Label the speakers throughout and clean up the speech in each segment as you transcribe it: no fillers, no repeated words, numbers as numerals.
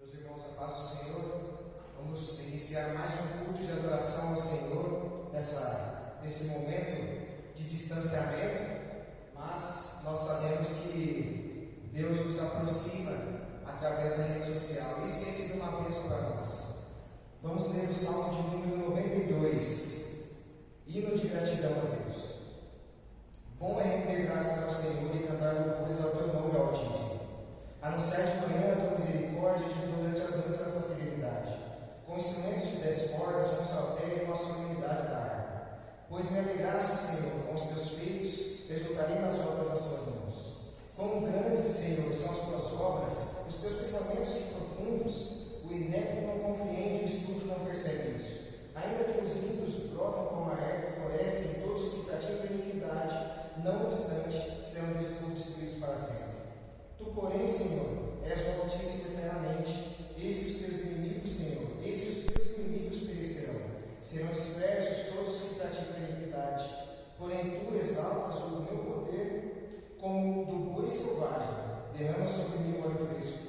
Speaker 1: Meus irmãos, a paz do Senhor, vamos iniciar mais um culto de adoração ao Senhor nesse momento de distanciamento, mas nós sabemos que Deus nos aproxima através da rede social. Isso tem sido uma bênção para nós. Vamos ler o Salmo de número 92, hino de gratidão a Deus. Bom é render graças ao Senhor e cantar louvores ao teu nome, Altíssimo. Anunciar de manhã a tua misericórdia e durante as noites a tua fidelidade. Com instrumentos de 10 cordas, com saltério e com a solenidade da harpa. Pois me alegraste, Senhor, com os teus feitos, exultarei nas obras das tuas mãos. Quão grandes, Senhor, são as tuas obras, os teus pensamentos são profundos. O inepto não compreende, o estúpido não percebe isso. Ainda que os ímpios brotam como a erva, florescem, todos os que praticam a iniquidade, não obstante, serão destruídos para sempre. Tu, porém, Senhor, és o Altíssimo eternamente. Eis que os teus inimigos, Senhor, eis que os teus inimigos perecerão. Serão dispersos todos os que praticam a iniquidade. Porém, tu exaltas o meu poder como do boi selvagem. Derrama sobre mim o óleo fresco.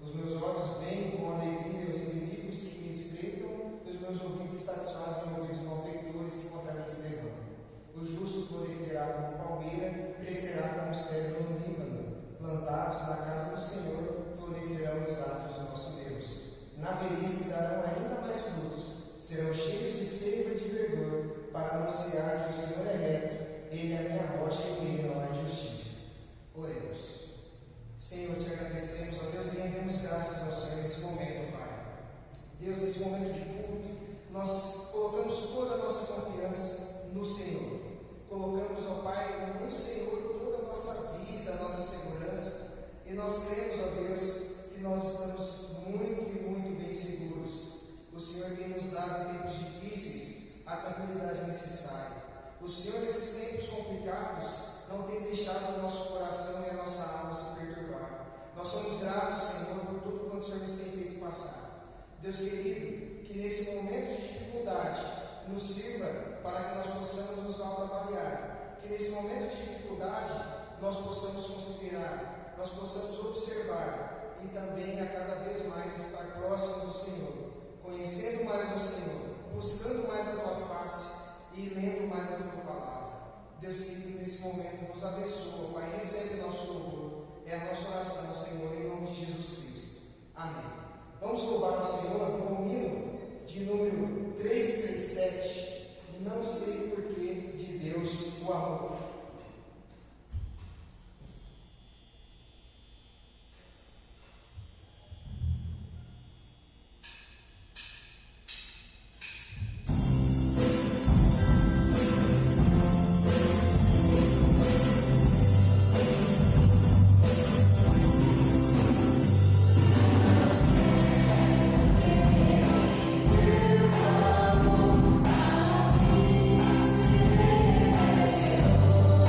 Speaker 1: Os meus olhos veem com alegria os inimigos que me espreitam, e os meus ouvidos satisfazem os malfeitores que contra mim se levantam. O justo florescerá como palmeira, crescerá como cedro no Líbano. Plantados na casa do Senhor, florescerão nos atos do nosso Deus. Na velhice darão ainda mais frutos, serão cheios de seiva e de verdor, para anunciar que o Senhor é reto, Ele é a minha rocha e nele não há injustiça. Oremos. Senhor, te agradecemos, ó Deus, e rendemos graças ao Senhor nesse momento, Pai. Deus, nesse momento de culto, nós colocamos toda a nossa confiança no Senhor. Colocamos, ó Pai, no Senhor toda a nossa vida, a nossa segurança, e nós cremos, ó Deus, que nós estamos muito bem seguros. O Senhor tem nos dado em tempos difíceis a tranquilidade necessária. O Senhor, nesses tempos complicados, não tem deixado o nosso coração e a nossa alma se perturbar. Nós somos gratos, Senhor, por tudo quanto o Senhor nos tem feito passar. Deus querido, que nesse momento de dificuldade nos sirva para que nós possamos nos autoavaliar. Que nesse momento de dificuldade nós possamos considerar, nós possamos observar e também a cada vez mais estar próximo do Senhor, conhecendo mais o Senhor, buscando mais a tua face e lendo mais a tua palavra. Deus querido, nesse momento nos abençoa, Pai, recebe o nosso louvor, é a nossa oração, Senhor, em nome de Jesus Cristo. Amém. Vamos louvar ao Senhor com o hino de número 337, não sei porquê de Deus o amor.
Speaker 2: Oh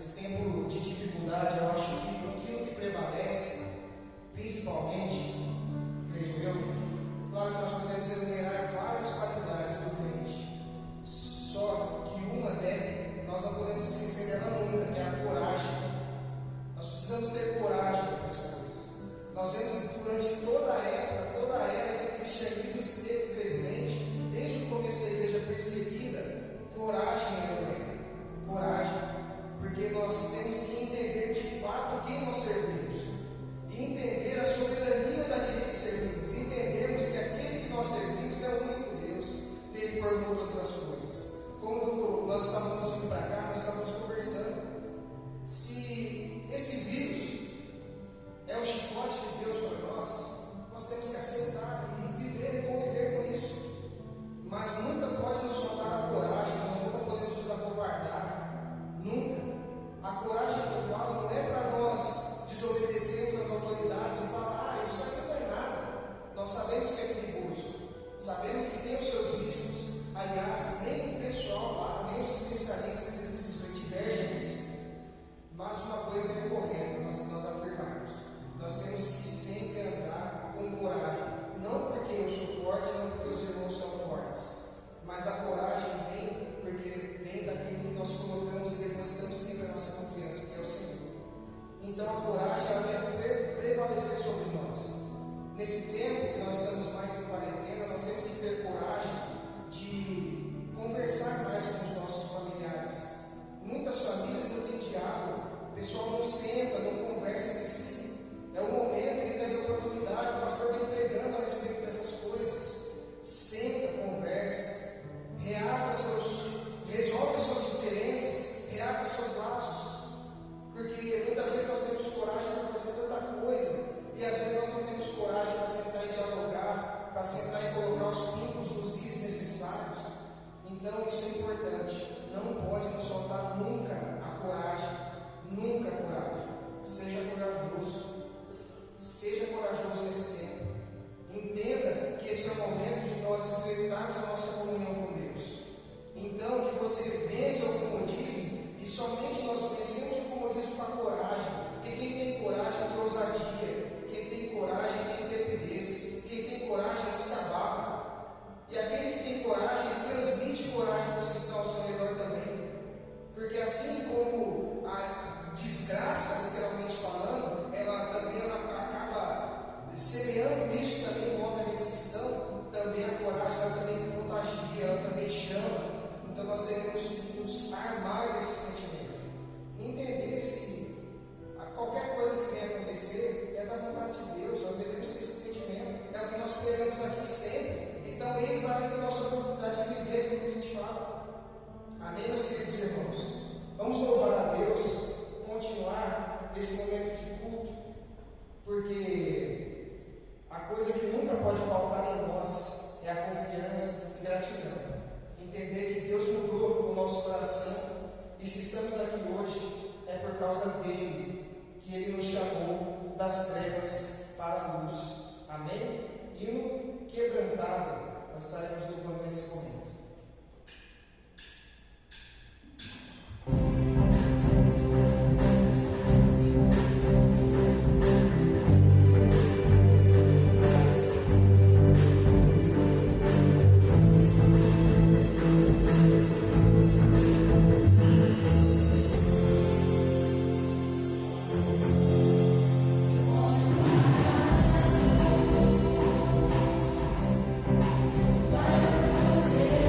Speaker 1: nesse tempo de dificuldade, eu acho que aquilo que prevalece, principalmente, creio eu, claro que nós podemos enumerar várias qualidades do crente, só que nós não podemos esquecer dela nunca, que é a coragem. Nós precisamos ter coragem para as coisas. Nós vemos durante toda a época, toda a era que o cristianismo esteve presente, desde o começo da igreja perseguida, coragem é o lema. Coragem, porque nós temos que entender de fato quem nós servimos, e entender a soberania daquele que servimos, entendermos que aquele que nós servimos é o único Deus, ele formou todas as coisas. Quando nós estávamos vindo para cá, nós estávamos conversando, se esse vírus é o chicote de Deus para nós temos que aceitar e viver e conviver com isso, mas nunca pode nos faltar a coragem, nós nunca podemos nos acovardar, nunca. A coragem que eu falo não é para nós desobedecermos às autoridades e falar, isso aí não é nada. Nós sabemos que é perigoso, sabemos que tem os seus riscos. Aliás, nem o pessoal lá, nem os especialistas, eles divergem disso. Mas uma coisa é correta, nós afirmarmos. Nós temos que sempre andar com coragem. Não porque eu sou forte, não porque os irmãos são fortes. Mas a coragem vem daquilo que nós colocamos e depositamos sempre a nossa confiança, que é o Senhor. Então a coragem ela deve prevalecer sobre nós. Nesse tempo que nós estamos mais em quarentena, nós temos que ter coragem de conversar mais com os nossos familiares. Muitas famílias não têm diálogo, o pessoal não senta, não conversa entre si. É o momento, eles têm a oportunidade, o pastor vem pregando a respeito dessas coisas. Senta, conversa, resolve suas diferenças, reata seus laços. Porque muitas vezes nós temos coragem para fazer tanta coisa, e às vezes nós não temos coragem para sentar e dialogar, para sentar e colocar os pingos nos is necessários. Então isso é importante. Não pode nos faltar nunca a coragem. Nunca a coragem. Seja corajoso. Seja corajoso nesse tempo. Entenda que esse é o momento de nós estreitarmos a nossa comunhão com Deus. Então, que você vença o comodismo, e somente nós vencemos o comodismo com a coragem. Porque quem tem coragem tem ousadia. Quem tem coragem tem intrepidez. Quem tem coragem não se abala. E aquele que tem coragem, ele transmite coragem para os que estão ao seu redor também. Porque assim como a desgraça, literalmente falando, ela também acaba semeando isso também em volta daqueles que estão, também a coragem, ela também contagia, ela também chama. Então nós devemos nos armar desse sentimento. Entender se qualquer coisa que venha acontecer é da vontade de Deus, nós devemos ter esse entendimento. É o que nós pregamos aqui sempre. Então, eis a nossa oportunidade de viver aquilo que a gente fala. Amém, meus queridos irmãos? Vamos louvar a Deus, continuar esse momento de culto, porque a coisa que nunca pode faltar em nós é a confiança e gratidão. Entender que Deus mudou o nosso coração, e se estamos aqui hoje, é por causa dele, que ele nos chamou das trevas para a luz. Amém? Hino quebrantado, nós estaremos louvando nesse momento.
Speaker 2: Você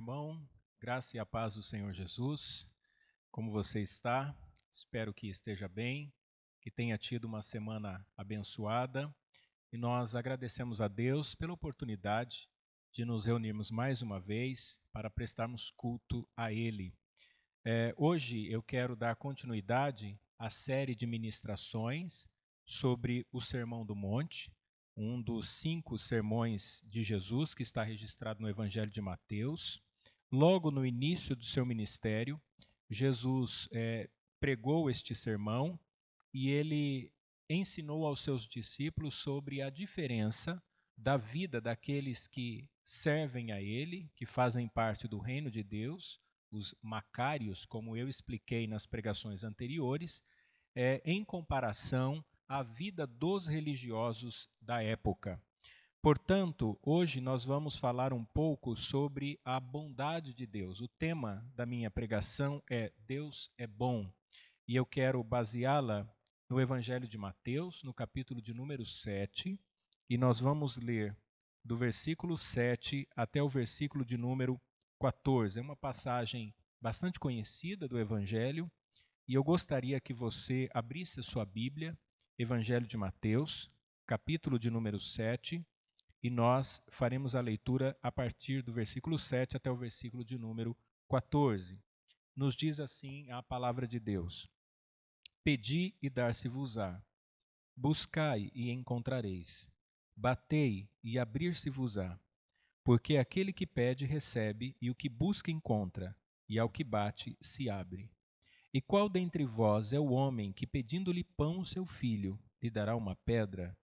Speaker 2: irmão, graça e a paz do Senhor Jesus. Como você está? Espero que esteja bem, que tenha tido uma semana abençoada. E nós agradecemos a Deus pela oportunidade de nos reunirmos mais uma vez para prestarmos culto a Ele. Hoje eu quero dar continuidade à série de ministrações sobre o Sermão do Monte, um dos 5 sermões de Jesus que está registrado no Evangelho de Mateus. Logo no início do seu ministério, Jesus pregou este sermão e ele ensinou aos seus discípulos sobre a diferença da vida daqueles que servem a ele, que fazem parte do reino de Deus, os macários, como eu expliquei nas pregações anteriores, em comparação à vida dos religiosos da época. Portanto, hoje nós vamos falar um pouco sobre a bondade de Deus. O tema da minha pregação é Deus é bom, e eu quero baseá-la no Evangelho de Mateus, no capítulo de número 7, e nós vamos ler do versículo 7 até o versículo de número 14. É uma passagem bastante conhecida do Evangelho, e eu gostaria que você abrisse a sua Bíblia, Evangelho de Mateus, capítulo de número 7, e nós faremos a leitura a partir do versículo 7 até o versículo de número 14. Nos diz assim a palavra de Deus: Pedi e dar-se-vos-á, buscai e encontrareis, batei e abrir-se-vos-á, porque aquele que pede recebe, e o que busca encontra, e ao que bate se abre. E qual dentre vós é o homem que, pedindo-lhe pão seu filho, lhe dará uma pedra?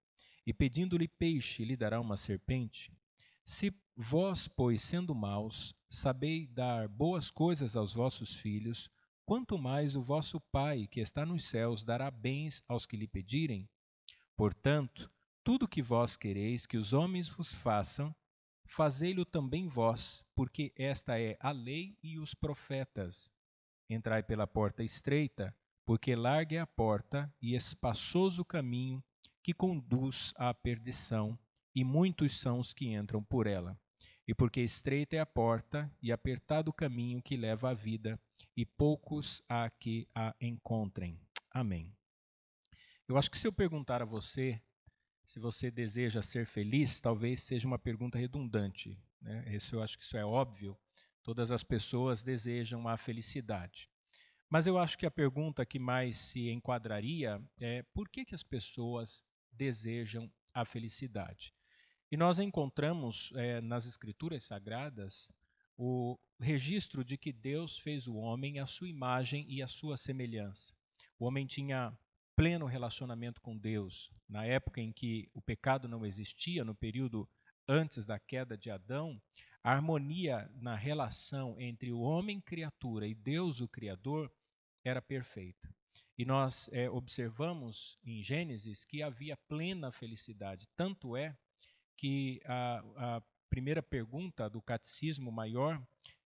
Speaker 2: E pedindo-lhe peixe, lhe dará uma serpente? Se vós, pois, sendo maus, sabeis dar boas coisas aos vossos filhos, quanto mais o vosso Pai, que está nos céus, dará bens aos que lhe pedirem? Portanto, tudo que vós quereis que os homens vos façam, fazei-lo também vós, porque esta é a lei e os profetas. Entrai pela porta estreita, porque larga é a porta e espaçoso o caminho que conduz à perdição, e muitos são os que entram por ela. E porque estreita é a porta e apertado o caminho que leva à vida, e poucos há que a encontrem. Amém. Eu acho que se eu perguntar a você se você deseja ser feliz, talvez seja uma pergunta redundante, né? Eu acho que isso é óbvio. Todas as pessoas desejam a felicidade. Mas eu acho que a pergunta que mais se enquadraria é por que as pessoas desejam a felicidade? E nós encontramos nas Escrituras Sagradas o registro de que Deus fez o homem à sua imagem e à sua semelhança. O homem tinha pleno relacionamento com Deus. Na época em que o pecado não existia, no período antes da queda de Adão, a harmonia na relação entre o homem criatura e Deus o Criador era perfeita. E nós observamos em Gênesis que havia plena felicidade. Tanto é que a primeira pergunta do Catecismo Maior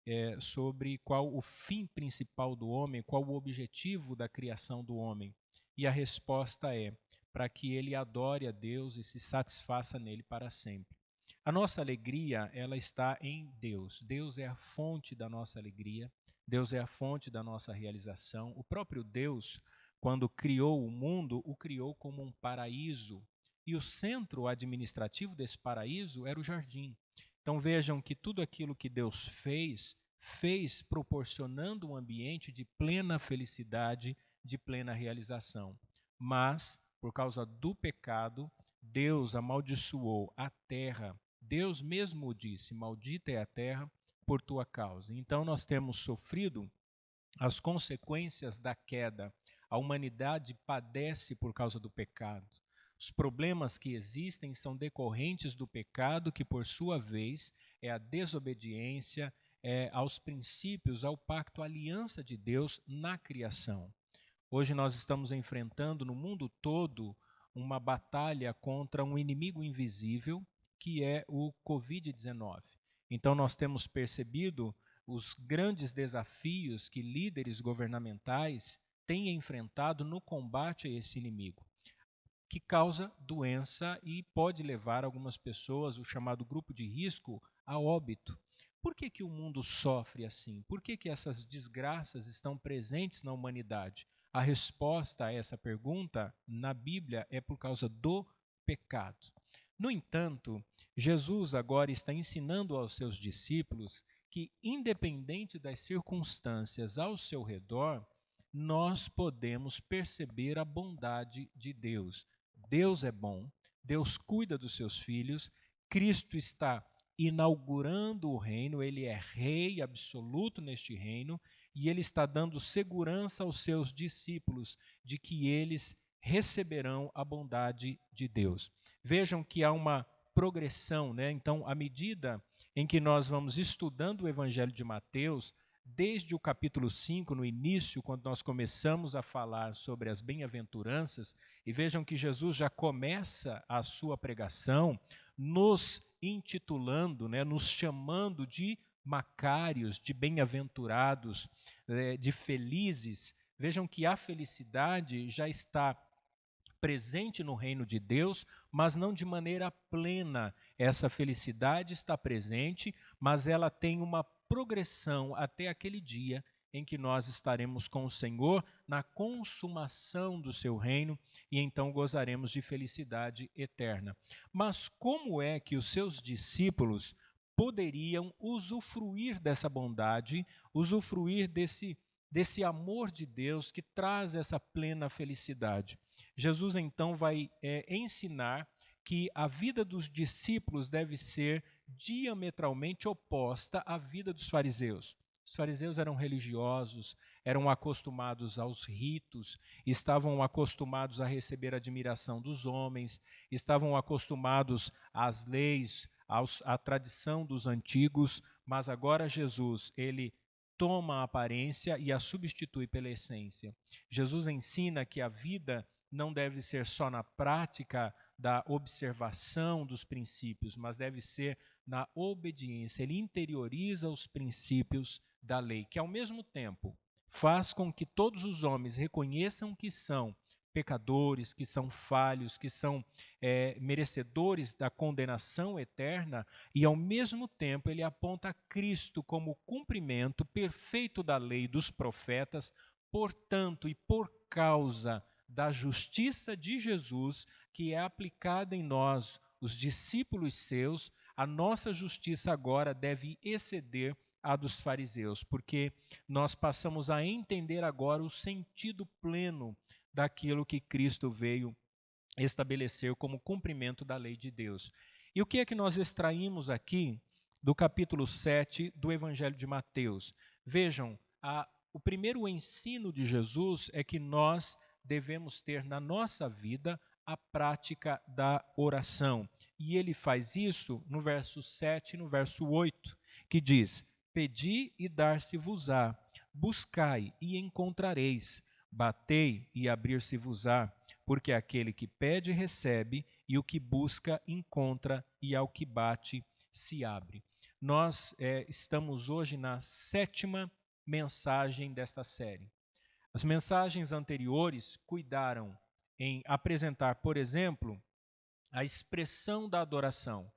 Speaker 2: é sobre qual o fim principal do homem, qual o objetivo da criação do homem. E a resposta é para que ele adore a Deus e se satisfaça nele para sempre. A nossa alegria, ela está em Deus. Deus é a fonte da nossa alegria, Deus é a fonte da nossa realização. O próprio Deus, quando criou o mundo, o criou como um paraíso. E o centro administrativo desse paraíso era o jardim. Então vejam que tudo aquilo que Deus fez proporcionando um ambiente de plena felicidade, de plena realização. Mas, por causa do pecado, Deus amaldiçoou a terra. Deus mesmo disse: maldita é a terra por tua causa. Então nós temos sofrido as consequências da queda. A humanidade padece por causa do pecado. Os problemas que existem são decorrentes do pecado, que por sua vez é a desobediência aos princípios, ao pacto, à aliança de Deus na criação. Hoje nós estamos enfrentando no mundo todo uma batalha contra um inimigo invisível, que é o Covid-19. Então nós temos percebido os grandes desafios que líderes governamentais têm enfrentado no combate a esse inimigo, que causa doença e pode levar algumas pessoas, o chamado grupo de risco, a óbito. por que que o mundo sofre assim? Por que que essas desgraças estão presentes na humanidade? A resposta a essa pergunta na Bíblia é por causa do pecado. No entanto, Jesus agora está ensinando aos seus discípulos que, independente das circunstâncias ao seu redor, nós podemos perceber a bondade de Deus. Deus é bom, Deus cuida dos seus filhos, Cristo está inaugurando o reino, ele é rei absoluto neste reino e ele está dando segurança aos seus discípulos de que eles receberão a bondade de Deus. Vejam que há uma progressão, né? Então, à medida em que nós vamos estudando o Evangelho de Mateus, desde o capítulo 5, no início, quando nós começamos a falar sobre as bem-aventuranças, e vejam que Jesus já começa a sua pregação nos intitulando, né, nos chamando de macários, de bem-aventurados, de felizes. Vejam que a felicidade já está presente no reino de Deus, mas não de maneira plena. Essa felicidade está presente, mas ela tem uma progressão até aquele dia em que nós estaremos com o Senhor na consumação do seu reino e então gozaremos de felicidade eterna. Mas como é que os seus discípulos poderiam usufruir dessa bondade, usufruir desse amor de Deus que traz essa plena felicidade? Jesus então vai ensinar que a vida dos discípulos deve ser diametralmente oposta à vida dos fariseus. Os fariseus eram religiosos, eram acostumados aos ritos, estavam acostumados a receber a admiração dos homens, estavam acostumados às leis, à tradição dos antigos, mas agora Jesus, ele toma a aparência e a substitui pela essência. Jesus ensina que a vida não deve ser só na prática da observação dos princípios, mas deve ser na obediência. Ele interioriza os princípios da lei, que ao mesmo tempo faz com que todos os homens reconheçam que são pecadores, que são falhos, que são merecedores da condenação eterna, e ao mesmo tempo ele aponta Cristo como o cumprimento perfeito da lei e dos profetas, portanto e por causa da justiça de Jesus, que é aplicada em nós, os discípulos seus, a nossa justiça agora deve exceder a dos fariseus, porque nós passamos a entender agora o sentido pleno daquilo que Cristo veio estabelecer como cumprimento da lei de Deus. E o que é que nós extraímos aqui do capítulo 7 do Evangelho de Mateus? Vejam, o primeiro ensino de Jesus é que nós devemos ter na nossa vida a prática da oração. E ele faz isso no verso 7 e no verso 8, que diz: pedi e dar-se-vos-á, buscai e encontrareis, batei e abrir-se-vos-á, porque aquele que pede recebe, e o que busca encontra, e ao que bate se abre. Nós estamos hoje na 7ª mensagem desta série. As mensagens anteriores cuidaram em apresentar, por exemplo, a expressão da adoração.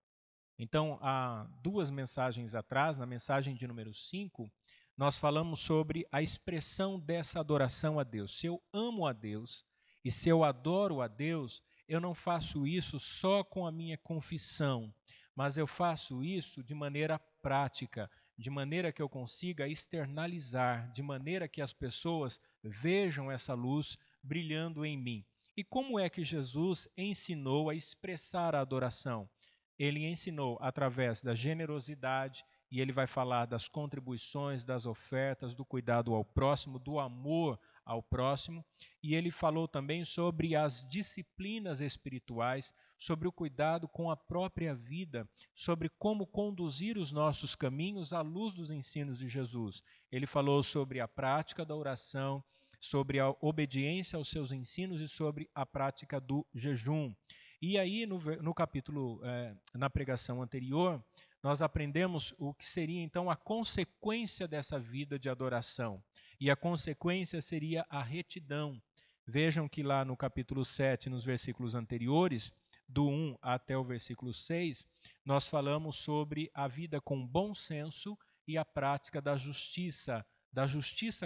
Speaker 2: Então, há 2 mensagens atrás, na mensagem de número 5, nós falamos sobre a expressão dessa adoração a Deus. Se eu amo a Deus e se eu adoro a Deus, eu não faço isso só com a minha confissão, mas eu faço isso de maneira prática, de maneira que eu consiga externalizar, de maneira que as pessoas vejam essa luz brilhando em mim. E como é que Jesus ensinou a expressar a adoração? Ele ensinou através da generosidade, e ele vai falar das contribuições, das ofertas, do cuidado ao próximo, do amor ao próximo, e ele falou também sobre as disciplinas espirituais, sobre o cuidado com a própria vida, sobre como conduzir os nossos caminhos à luz dos ensinos de Jesus. Ele falou sobre a prática da oração, sobre a obediência aos seus ensinos e sobre a prática do jejum. E aí, no capítulo, na pregação anterior, nós aprendemos o que seria então a consequência dessa vida de adoração. E a consequência seria a retidão. Vejam que lá no capítulo 7, nos versículos anteriores, do 1 até o versículo 6, nós falamos sobre a vida com bom senso e a prática da justiça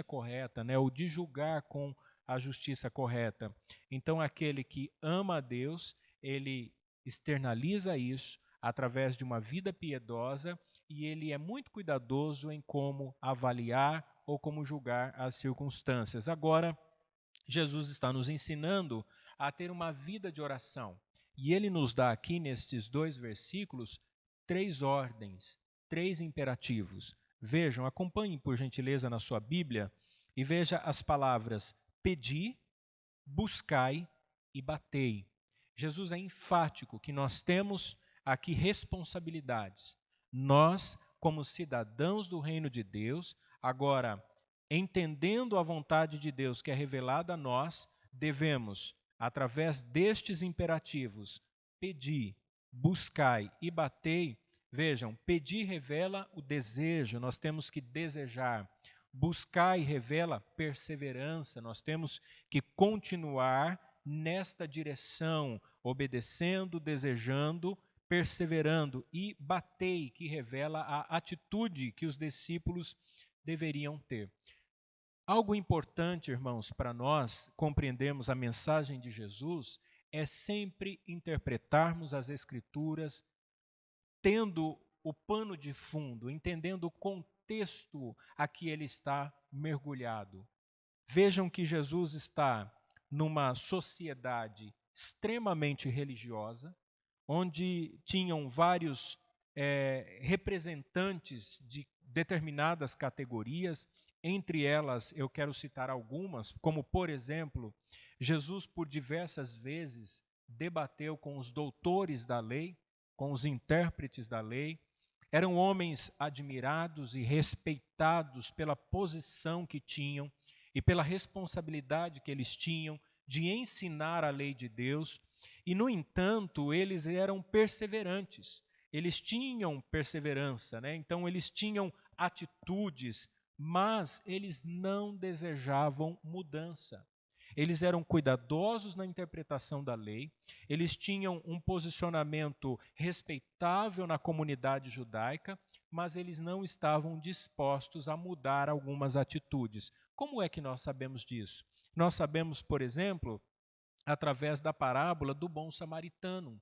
Speaker 2: correta, né? O de julgar com a justiça correta. Então, aquele que ama a Deus, ele externaliza isso através de uma vida piedosa e ele é muito cuidadoso em como avaliar ou como julgar as circunstâncias. Agora, Jesus está nos ensinando a ter uma vida de oração. E ele nos dá aqui, nestes 2 versículos, 3 ordens, 3 imperativos. Vejam, acompanhem por gentileza na sua Bíblia e veja as palavras pedi, buscai e batei. Jesus é enfático que nós temos aqui responsabilidades. Nós, como cidadãos do reino de Deus, agora, entendendo a vontade de Deus que é revelada a nós, devemos, através destes imperativos, pedir, buscai e batei. Vejam, pedir revela o desejo, nós temos que desejar. Buscar e revela perseverança, nós temos que continuar nesta direção, obedecendo, desejando, perseverando, e batei, que revela a atitude que os discípulos deveriam ter. Algo importante, irmãos, para nós compreendermos a mensagem de Jesus é sempre interpretarmos as Escrituras tendo o pano de fundo, entendendo o contexto a que ele está mergulhado. Vejam que Jesus está numa sociedade extremamente religiosa, onde tinham vários representantes de determinadas categorias. Entre elas, eu quero citar algumas, como, por exemplo, Jesus por diversas vezes debateu com os doutores da lei, com os intérpretes da lei. Eram homens admirados e respeitados pela posição que tinham e pela responsabilidade que eles tinham de ensinar a lei de Deus. E, no entanto, eles eram perseverantes, eles tinham perseverança, né? Então eles tinham atitudes, mas eles não desejavam mudança. Eles eram cuidadosos na interpretação da lei, eles tinham um posicionamento respeitável na comunidade judaica, mas eles não estavam dispostos a mudar algumas atitudes. Como é que nós sabemos disso? Nós sabemos, por exemplo, através da parábola do bom samaritano.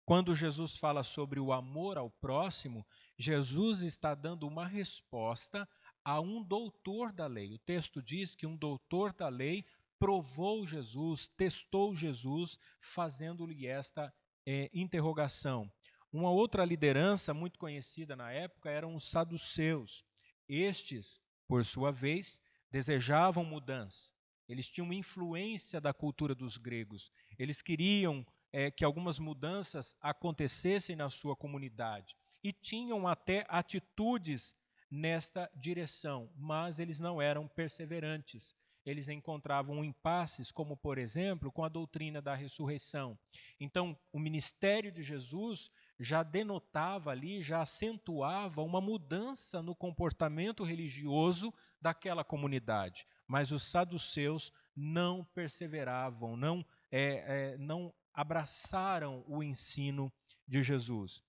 Speaker 2: Quando Jesus fala sobre o amor ao próximo, Jesus está dando uma resposta a um doutor da lei. O texto diz que um doutor da lei provou Jesus, testou Jesus, fazendo-lhe esta interrogação. Uma outra liderança muito conhecida na época eram os saduceus. Estes, por sua vez, desejavam mudança. Eles tinham influência da cultura dos gregos. Eles queriam que algumas mudanças acontecessem na sua comunidade. E tinham até atitudes nesta direção, mas eles não eram perseverantes. Eles encontravam impasses, como, por exemplo, com a doutrina da ressurreição. Então, o ministério de Jesus já denotava ali, já acentuava uma mudança no comportamento religioso daquela comunidade. Mas os saduceus não perseveravam, não abraçaram o ensino de Jesus.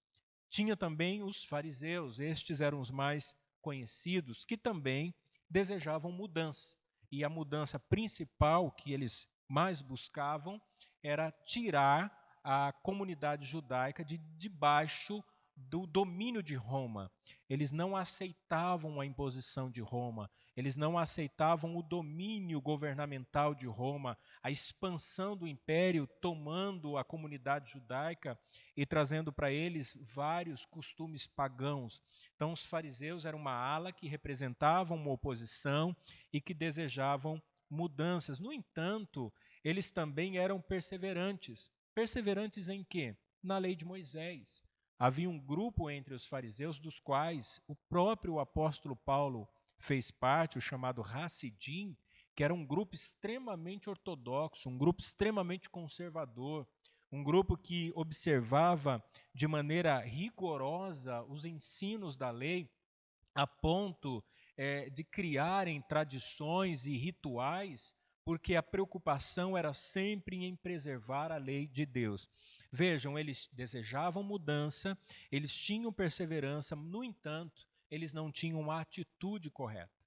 Speaker 2: Tinha também os fariseus, estes eram os mais conhecidos, que também desejavam mudança. E a mudança principal que eles mais buscavam era tirar a comunidade judaica de debaixo do domínio de Roma. Eles não aceitavam a imposição de Roma, eles não aceitavam o domínio governamental de Roma, a expansão do império tomando a comunidade judaica e trazendo para eles vários costumes pagãos. Então os fariseus eram uma ala que representavam uma oposição e que desejavam mudanças. No entanto, eles também eram perseverantes. Perseverantes em quê? Na lei de Moisés. Havia um grupo entre os fariseus dos quais o próprio apóstolo Paulo fez parte, o chamado Hassidim, que era um grupo extremamente ortodoxo, um grupo extremamente conservador, um grupo que observava de maneira rigorosa os ensinos da lei, a ponto de criarem tradições e rituais, porque a preocupação era sempre em preservar a lei de Deus. Vejam, eles desejavam mudança, eles tinham perseverança, no entanto, eles não tinham a atitude correta.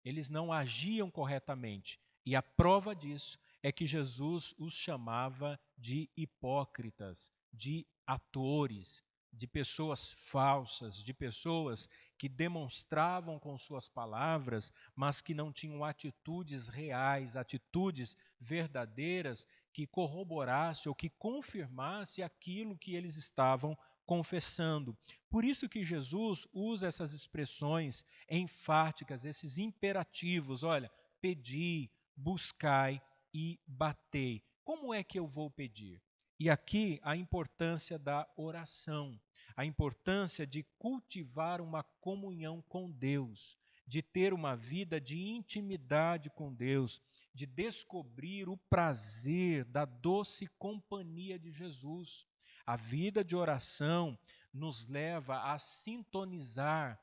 Speaker 2: Eles não agiam corretamente. E a prova disso é que Jesus os chamava de hipócritas, de atores, de pessoas falsas, de pessoas que demonstravam com suas palavras, mas que não tinham atitudes reais, atitudes verdadeiras que corroborasse ou que confirmasse aquilo que eles estavam confessando. Por isso que Jesus usa essas expressões enfáticas, esses imperativos, olha, pedi, buscai e batei. Como é que eu vou pedir? E aqui a importância da oração, a importância de cultivar uma comunhão com Deus, de ter uma vida de intimidade com Deus, de descobrir o prazer da doce companhia de Jesus. A vida de oração nos leva a sintonizar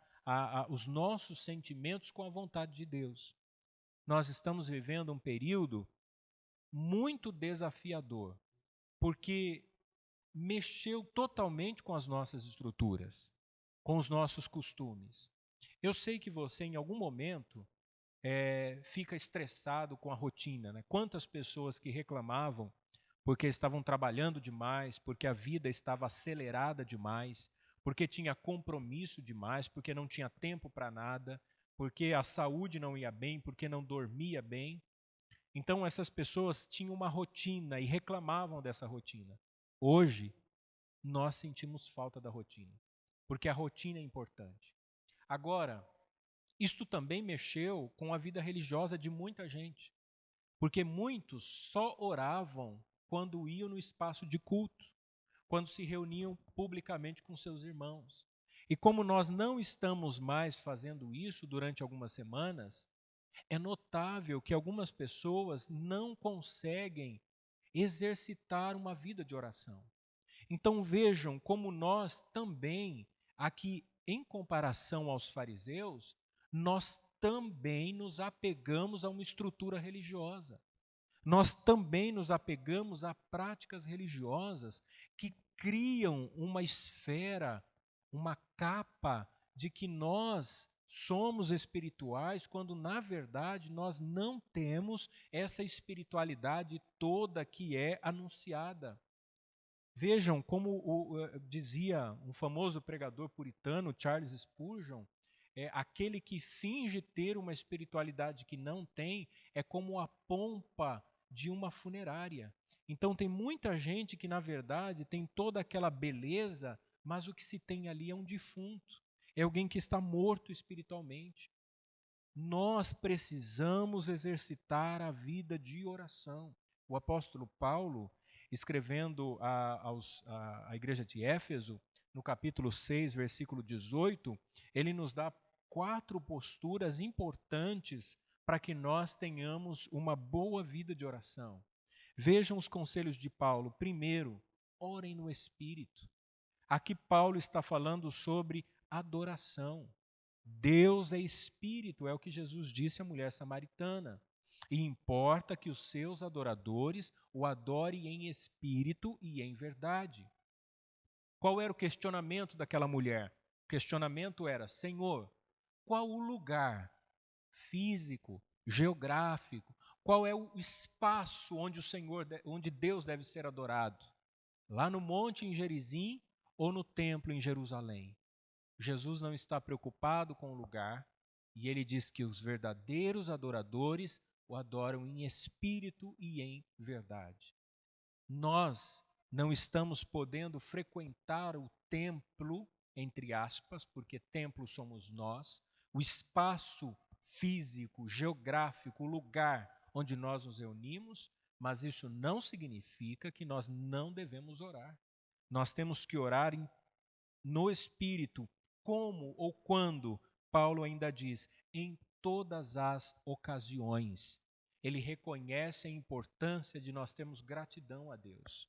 Speaker 2: os nossos sentimentos com a vontade de Deus. Nós estamos vivendo um período muito desafiador, porque mexeu totalmente com as nossas estruturas, com os nossos costumes. Eu sei que você, em algum momento, fica estressado com a rotina, né? Quantas pessoas que reclamavam porque estavam trabalhando demais, porque a vida estava acelerada demais, porque tinha compromisso demais, porque não tinha tempo para nada, porque a saúde não ia bem, porque não dormia bem. Então essas pessoas tinham uma rotina e reclamavam dessa rotina. Hoje, nós sentimos falta da rotina, porque a rotina é importante. Agora, isto também mexeu com a vida religiosa de muita gente, porque muitos só oravam quando iam no espaço de culto, quando se reuniam publicamente com seus irmãos. E como nós não estamos mais fazendo isso durante algumas semanas, é notável que algumas pessoas não conseguem exercitar uma vida de oração. Então vejam como nós também, aqui em comparação aos fariseus, nós também nos apegamos a uma estrutura religiosa. Nós também nos apegamos a práticas religiosas que criam uma esfera, uma capa de que nós somos espirituais, quando na verdade nós não temos essa espiritualidade toda que é anunciada. Vejam como dizia um famoso pregador puritano, Charles Spurgeon, aquele que finge ter uma espiritualidade que não tem é como a pompa de uma funerária. Então tem muita gente que na verdade tem toda aquela beleza, mas o que se tem ali é um defunto, é alguém que está morto espiritualmente. Nós precisamos exercitar a vida de oração. O apóstolo Paulo, escrevendo à igreja de Éfeso, no capítulo 6, versículo 18, ele nos dá 4 posturas importantes para que nós tenhamos uma boa vida de oração. Vejam os conselhos de Paulo. Primeiro, orem no Espírito. Aqui Paulo está falando sobre adoração. Deus é Espírito, é o que Jesus disse à mulher samaritana. E importa que os seus adoradores o adorem em espírito e em verdade. Qual era o questionamento daquela mulher? O questionamento era: Senhor, qual o lugar físico, geográfico, qual é o espaço onde Deus deve ser adorado? Lá no monte em Gerizim ou no templo em Jerusalém? Jesus não está preocupado com o lugar, e ele diz que os verdadeiros adoradores o adoram em espírito e em verdade. Nós não estamos podendo frequentar o templo, entre aspas, porque templo somos nós, o espaço físico, geográfico, o lugar onde nós nos reunimos, mas isso não significa que nós não devemos orar. Nós temos que orar no Espírito, como ou quando, Paulo ainda diz, em todas as ocasiões. Ele reconhece a importância de nós termos gratidão a Deus.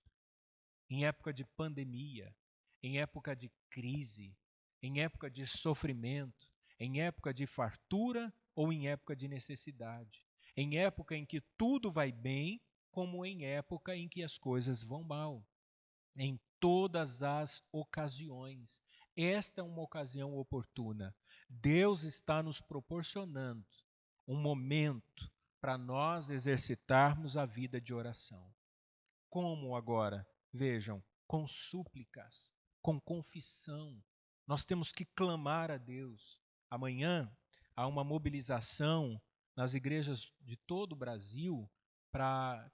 Speaker 2: Em época de pandemia, em época de crise, em época de sofrimento, em época de fartura ou em época de necessidade. Em época em que tudo vai bem, como em época em que as coisas vão mal. em todas as ocasiões. Esta é uma ocasião oportuna. Deus está nos proporcionando um momento para nós exercitarmos a vida de oração. Como agora? Vejam, com súplicas, com confissão. Nós temos que clamar a Deus. Amanhã há uma mobilização nas igrejas de todo o Brasil para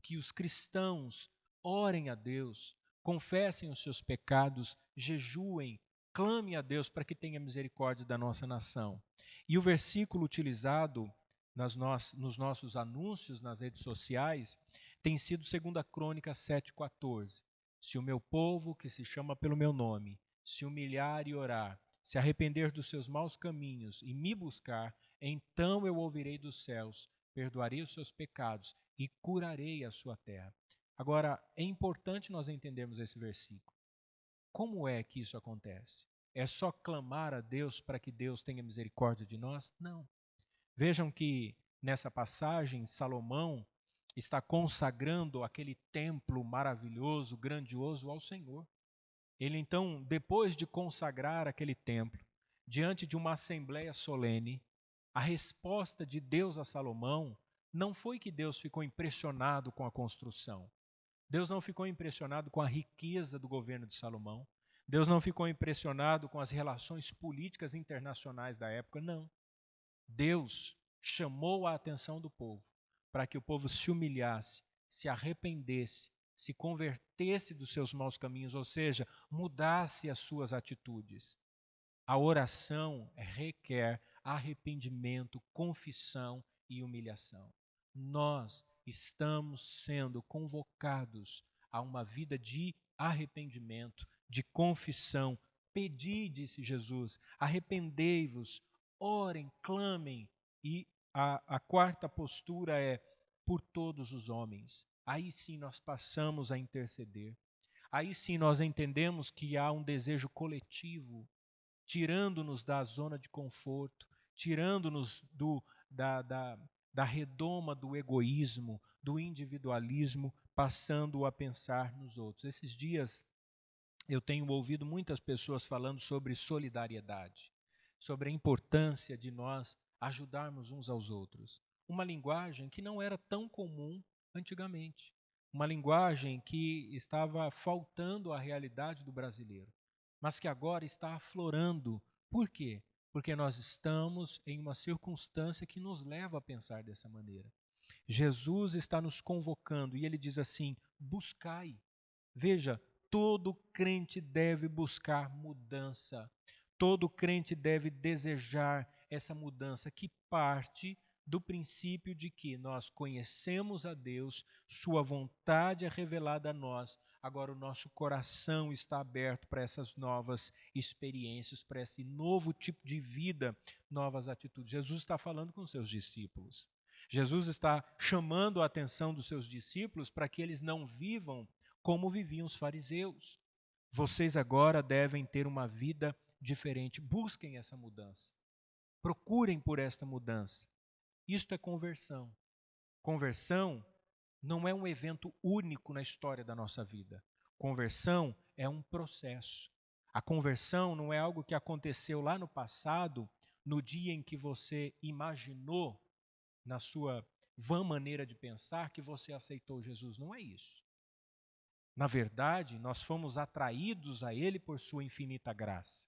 Speaker 2: que os cristãos orem a Deus, confessem os seus pecados, jejuem, clamem a Deus para que tenha misericórdia da nossa nação. E o versículo utilizado nos nossos anúncios nas redes sociais tem sido 2 Crônicas 7,14. Se o meu povo, que se chama pelo meu nome, se humilhar e orar, se arrepender dos seus maus caminhos e me buscar, então eu ouvirei dos céus, perdoarei os seus pecados e curarei a sua terra. Agora, é importante nós entendermos esse versículo. Como é que isso acontece? É só clamar a Deus para que Deus tenha misericórdia de nós? Não. Vejam que nessa passagem, Salomão está consagrando aquele templo maravilhoso, grandioso ao Senhor. Ele então, depois de consagrar aquele templo, diante de uma assembleia solene, a resposta de Deus a Salomão não foi que Deus ficou impressionado com a construção. Deus não ficou impressionado com a riqueza do governo de Salomão. Deus não ficou impressionado com as relações políticas internacionais da época, não. Deus chamou a atenção do povo para que o povo se humilhasse, se arrependesse, se convertesse dos seus maus caminhos, ou seja, mudasse as suas atitudes. A oração requer arrependimento, confissão e humilhação. Nós estamos sendo convocados a uma vida de arrependimento, de confissão. Pedi, disse Jesus, arrependei-vos, orem, clamem. E a quarta postura é por todos os homens. Aí sim nós passamos a interceder. Aí sim nós entendemos que há um desejo coletivo, tirando-nos da zona de conforto, tirando-nos da redoma do egoísmo, do individualismo, passando a pensar nos outros. Esses dias eu tenho ouvido muitas pessoas falando sobre solidariedade, sobre a importância de nós ajudarmos uns aos outros. Uma linguagem que não era tão comum antigamente. Uma linguagem que estava faltando à realidade do brasileiro, mas que agora está aflorando. Por quê? Porque nós estamos em uma circunstância que nos leva a pensar dessa maneira. Jesus está nos convocando e ele diz assim: buscai. Veja, todo crente deve buscar mudança. Todo crente deve desejar essa mudança que parte do princípio de que nós conhecemos a Deus, sua vontade é revelada a nós, agora o nosso coração está aberto para essas novas experiências, para esse novo tipo de vida, novas atitudes. Jesus está falando com seus discípulos. Jesus está chamando a atenção dos seus discípulos para que eles não vivam como viviam os fariseus. Vocês agora devem ter uma vida diferente. Busquem essa mudança. Procurem por esta mudança. Isto é conversão. Conversão não é um evento único na história da nossa vida. Conversão é um processo. A conversão não é algo que aconteceu lá no passado, no dia em que você imaginou, na sua vã maneira de pensar, que você aceitou Jesus. Não é isso. Na verdade, nós fomos atraídos a Ele por sua infinita graça.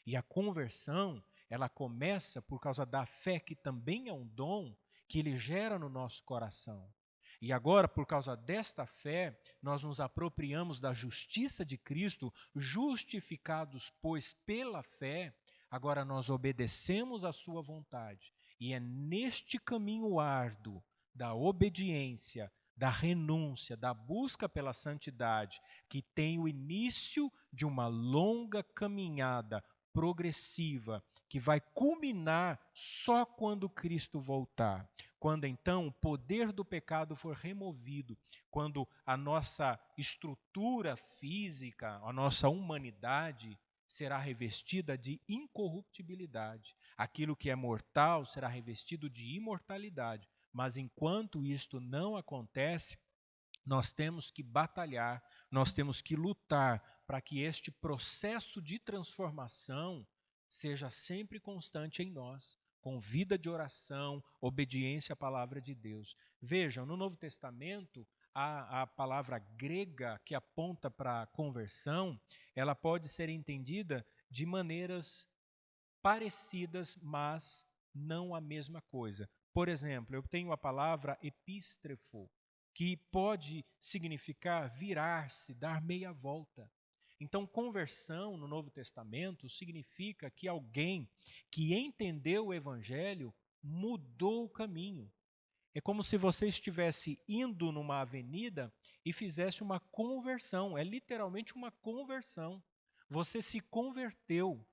Speaker 2: E a conversão, ela começa por causa da fé, que também é um dom que Ele gera no nosso coração. E agora, por causa desta fé, nós nos apropriamos da justiça de Cristo, justificados, pois, pela fé, agora nós obedecemos à sua vontade. E é neste caminho árduo da obediência, da renúncia, da busca pela santidade, que tem o início de uma longa caminhada progressiva, que vai culminar só quando Cristo voltar. Quando então o poder do pecado for removido, quando a nossa estrutura física, a nossa humanidade será revestida de incorruptibilidade. Aquilo que é mortal será revestido de imortalidade. Mas enquanto isto não acontece, Nós temos que batalhar, nós temos que lutar para que este processo de transformação seja sempre constante em nós, com vida de oração, obediência à palavra de Deus. Vejam, no Novo Testamento, a palavra grega que aponta para a conversão, ela pode ser entendida de maneiras parecidas, mas não a mesma coisa. Por exemplo, eu tenho a palavra epístrefo, que pode significar virar-se, dar meia volta. Então, conversão no Novo Testamento significa que alguém que entendeu o Evangelho mudou o caminho. É como se você estivesse indo numa avenida e fizesse uma conversão. É literalmente uma conversão. Você se converteu.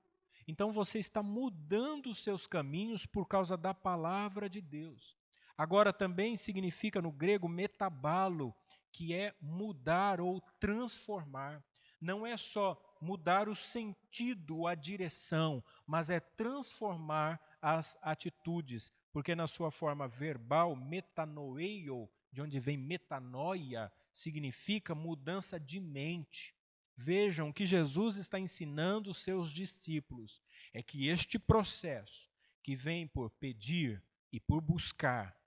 Speaker 2: Então você está mudando os seus caminhos por causa da palavra de Deus. Agora também significa no grego metabalo, que é mudar ou transformar. Não é só mudar o sentido, a direção, mas é transformar as atitudes, porque na sua forma verbal, metanoeio, de onde vem metanoia, significa mudança de mente. Vejam, o que Jesus está ensinando os seus discípulos é que este processo, que vem por pedir e por buscar,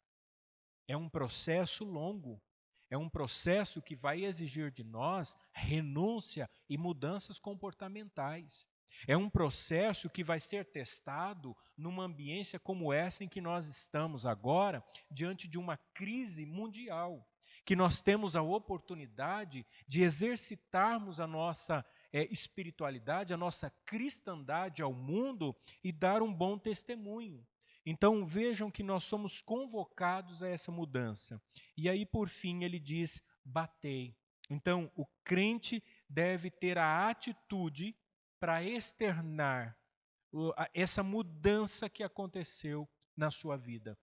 Speaker 2: é um processo longo, é um processo que vai exigir de nós renúncia e mudanças comportamentais. É um processo que vai ser testado numa ambiência como essa em que nós estamos agora, diante de uma crise mundial, que nós temos a oportunidade de exercitarmos a nossa espiritualidade, a nossa cristandade ao mundo e dar um bom testemunho. Então vejam que nós somos convocados a essa mudança. E aí, por fim, ele diz: batei. Então, o crente deve ter a atitude para externar essa mudança que aconteceu na sua vida.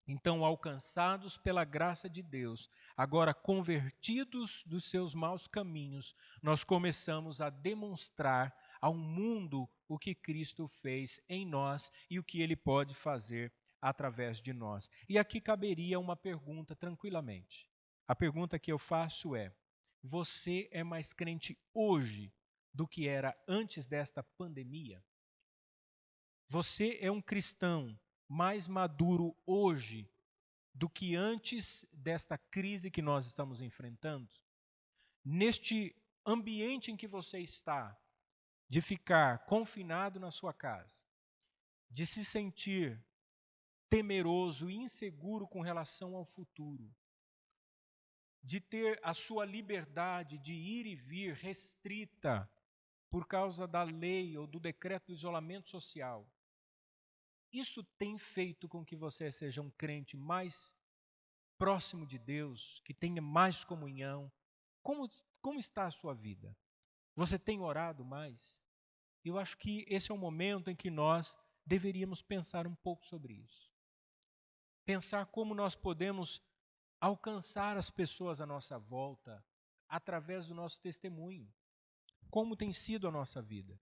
Speaker 2: Então, alcançados pela graça de Deus, agora convertidos dos seus maus caminhos, nós começamos a demonstrar ao mundo o que Cristo fez em nós e o que Ele pode fazer através de nós. E aqui caberia uma pergunta tranquilamente. A pergunta que eu faço é: você é mais crente hoje do que era antes desta pandemia? Você é um cristão mais maduro hoje do que antes desta crise que nós estamos enfrentando? Neste ambiente em que você está, de ficar confinado na sua casa, de se sentir temeroso e inseguro com relação ao futuro, de ter a sua liberdade de ir e vir restrita por causa da lei ou do decreto do isolamento social, isso tem feito com que você seja um crente mais próximo de Deus, que tenha mais comunhão? Como está a sua vida? Você tem orado mais? Eu acho que esse é um momento em que nós deveríamos pensar um pouco sobre isso. Pensar como nós podemos alcançar as pessoas à nossa volta através do nosso testemunho. Como tem sido a nossa vida?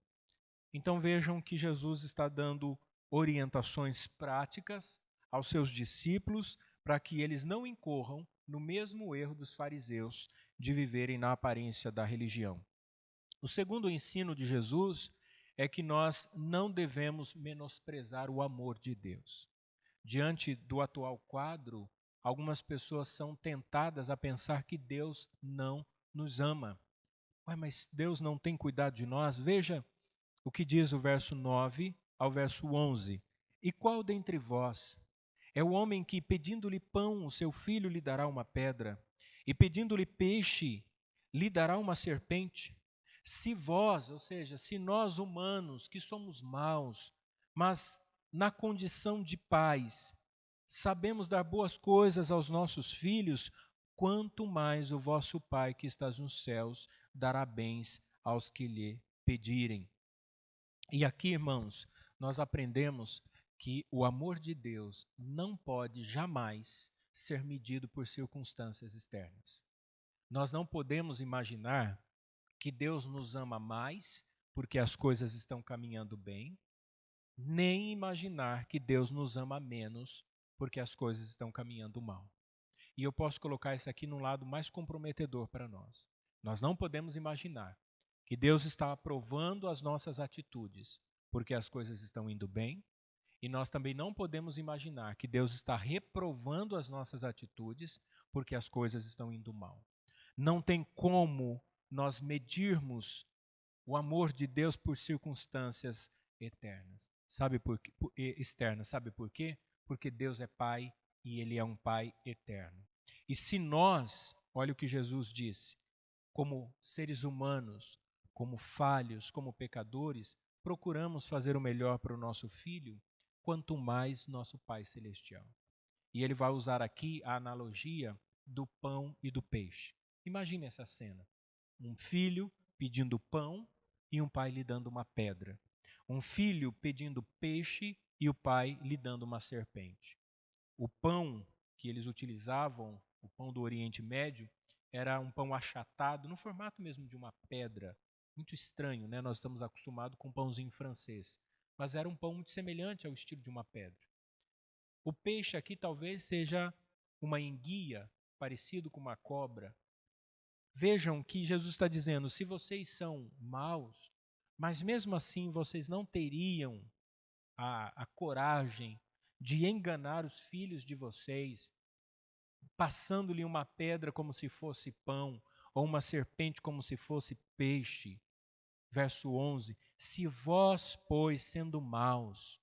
Speaker 2: Então vejam que Jesus está dando orientações práticas aos seus discípulos para que eles não incorram no mesmo erro dos fariseus de viverem na aparência da religião. O segundo ensino de Jesus é que nós não devemos menosprezar o amor de Deus. Diante do atual quadro, algumas pessoas são tentadas a pensar que Deus não nos ama. Ué, mas Deus não tem cuidado de nós? Veja o que diz o verso 9 ao verso 11. E qual dentre vós é o homem que, pedindo-lhe pão, o seu filho lhe dará uma pedra, e pedindo-lhe peixe, lhe dará uma serpente? Se vós, ou seja, se nós humanos, que somos maus, mas na condição de pais, sabemos dar boas coisas aos nossos filhos, quanto mais o vosso Pai que estás nos céus dará bens aos que lhe pedirem. E aqui, irmãos, nós aprendemos que o amor de Deus não pode jamais ser medido por circunstâncias externas. Nós não podemos imaginar que Deus nos ama mais porque as coisas estão caminhando bem, nem imaginar que Deus nos ama menos porque as coisas estão caminhando mal. E eu posso colocar isso aqui num lado mais comprometedor para nós. Nós não podemos imaginar que Deus está aprovando as nossas atitudes porque as coisas estão indo bem, e nós também não podemos imaginar que Deus está reprovando as nossas atitudes porque as coisas estão indo mal. Não tem como nós medirmos o amor de Deus por circunstâncias eternas. Externas. Sabe por quê? Porque Deus é Pai e Ele é um Pai eterno. E se nós, olha o que Jesus disse, como seres humanos, como falhos, como pecadores, procuramos fazer o melhor para o nosso filho, quanto mais nosso Pai Celestial. E ele vai usar aqui a analogia do pão e do peixe. Imagine essa cena. Um filho pedindo pão e um pai lhe dando uma pedra. Um filho pedindo peixe e o pai lhe dando uma serpente. O pão que eles utilizavam, o pão do Oriente Médio, era um pão achatado, no formato mesmo de uma pedra. Muito estranho, né? Nós estamos acostumados com pãozinho francês. Mas era um pão muito semelhante ao estilo de uma pedra. O peixe aqui talvez seja uma enguia, parecido com uma cobra. Vejam que Jesus está dizendo, se vocês são maus, mas mesmo assim vocês não teriam a coragem de enganar os filhos de vocês, passando-lhe uma pedra como se fosse pão, ou uma serpente como se fosse peixe. Verso 11, se vós, pois, sendo maus,